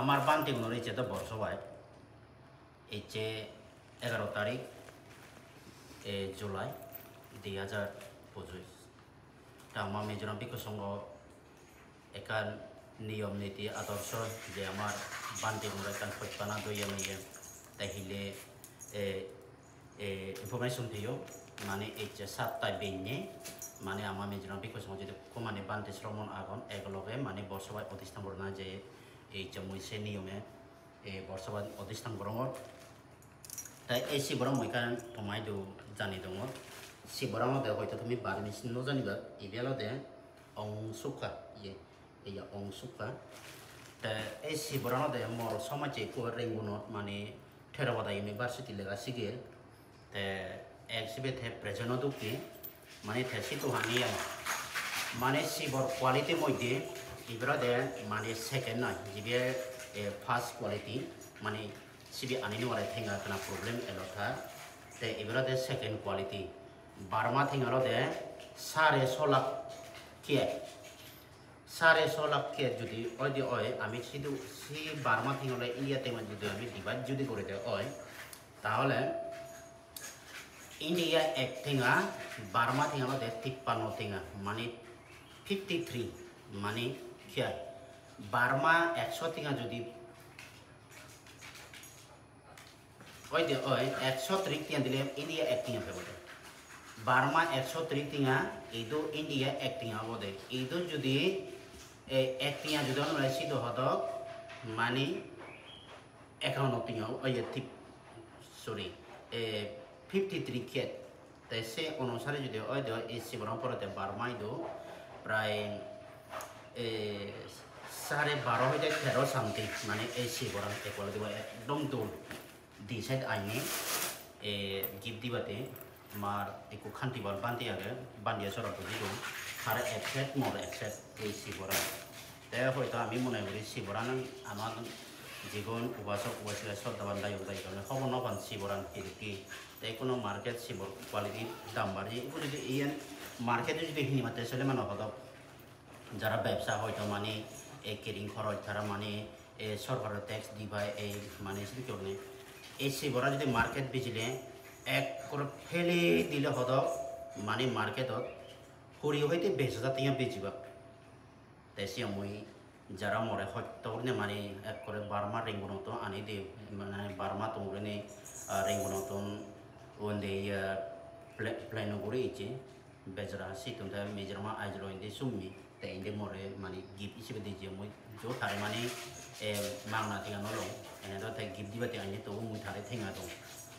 আমার বান্তি কোনো রয়েছে তো বর্ষবায় হচ্ছে 11 তারিখ জুলাই 2025 তা আমার মিজোরাম বিকাশ সংঘ একান নিয়ম নীতি আদর্শ যে আমার বান্তি কোনো একান সত্যানা দইয়া মেয়ে তাইলে ইনফরমেশন দিও মানে হচ্ছে 7টায় বেঞ্জে মানে আমার মিজোরাম বিকাশ সংঘ যদি মানে বান্তি শ্রমণ আগন একলগে মানে বর্ষবায় প্রতিষ্ঠান করনা যে এই মুইসে নিয়মে বর্ষবাদ অধিষ্ঠান গরমর তাই এই শিবরাম মইখান তোমায় দো জানি দङ শিবরামতে হয়তো তুমি বারমিস ন জানিবা ইবেলাতে অংশুকা ইয়া অংশুকা তা এই শিবরামতে মর সমাজে কো রেঙ্গুনো মানে থেরাবাদা ইউনিভার্সিটি লেগা সিগে তে একসিবে থে প্রেজেন্ট দুকি মানে থেসি তো হানিয়া মানে শিবর কোয়ালিটি মধ্যে ইবেলাতে মানে সেকেন্ড নয় জিবে ফার্স্ট কোয়ালিটি মানে সিবি আনিनो वाले थेंगा कना प्रॉब्लम एलोथा ते इबरादे सेकंड क्वालिटी बारमा थेंगा दे 16.5 लाख के जुदी ओदि ओय आमी सिदु सि बारमा थेंगा इंडिया तेमा जुदी आमी डिवाइड जुदी करे दे ओय ताहले इंडिया एक थेंगा बारमा थेंगा दे 53 थेंगा माने 53 माने क्या बारमा 100 थेंगा जुदी ओय दे ओय 130 तिया दिले इंडिया एक्टिंग फेबोदे बारमा 130 तिया इदो इंडिया एक्टिंग आबोदे इदो जुदी एक्टिंग जुदो न सिदो हदो माने एकाउंट तिया ओय टिप सॉरी 53 के तैसे अनुसार जुदि ओय दे एसी बरम परते बारमा इदो प्राय 12.5 होइदे 13 समथिंग माने एसी बरम एकल दिबो एकदम दूर डिसाइड आइने गिफ्ट दिबाते मार एको खान्ति बाल बांति आगे बांदिया सरा बुझि दं आरो एक्सेप्ट मोर एक्सेप्ट ए सिबरा ते हयतो आमी मने करि सिबरा नों आमार जीवन उबासक उबासिला सदाबान दायो दायो ने खबर नबान सिबरान किरकी ते कोनो मार्केट सिबर क्वालिटी दाम बाড়ি এগুলো যদি ইয়েন মার্কেটে যদি হিনি মাতে চলে মানে হতো যারা ব্যবসা হয়তো মানে এই কেরিং খরচ তারা মানে সরকারের ট্যাক্স দিবাই এই মানে যদি কেউ নেই এই শিবরা যদি মার্কেট বেচিলে এক করে ফেলে দিলে হদ মানে মার্কেটত সরিয়ে হইতে 20,000 টাকা বেচিবা তেসিয়া মই যারা মরে হত্যা মানে এক করে বার্মা রেঙ্গুনত আনি দিয়ে মানে বার্মা তোমরে রেঙ্গুনত ওন্দে প্লেন করে ইচ্ছে বেজরা সিতুনটা মেজরমা আইজর ইন্দে সুমি তে ইন্দে মরে মানে গিফট হিসেবে দিয়ে মই জো থারে মানে मांगना थेंगा नलो एने तो थे गिफ्ट दिबाते आइने तो मुई थारे थेंगा दं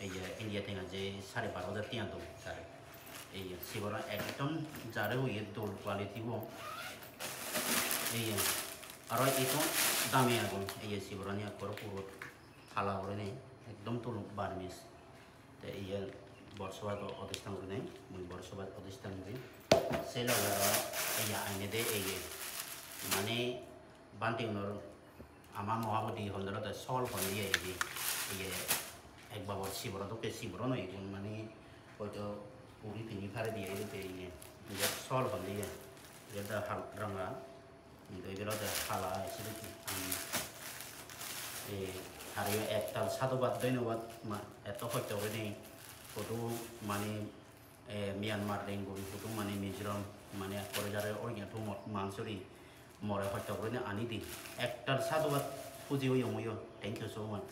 ए इंडिया थेंगा जे 12,500 तिया दं थारे ए सिबरा एकदम जारे हुए दो क्वालिटी वो ए आरो इतो दामी आगन ए सिबरा नि आकर पुरो हाला हरे ने एकदम तो बारमिस ते ए बर्षबाद अधिष्ठान करे मुई बर्षबाद अधिष्ठान करे सेला ए आइने दे ए माने बांति उनर আমার মহাবতী হলদরতে সল হলিয়ে একবার শিবরা তো শিবরা নয় মানে হয়তো পুরি তিনি ফারে দিয়ে দিতে সল হলিয়ে যেটা রঙা এগুলোতে হালা এসে দেখি আর একটা সাধুবাদ ধন্যবাদ এত হয়তো নেই ফটো মানে মিয়ানমার রেঙ্গুরি ফটো মানে মিজোরাম মানে করে যারা অরিগেটো মানসরি মরে হত্যা করে আনি দি একটার সাধুবাদ পুঁজি হইও থ্যাংক ইউ সো মাচ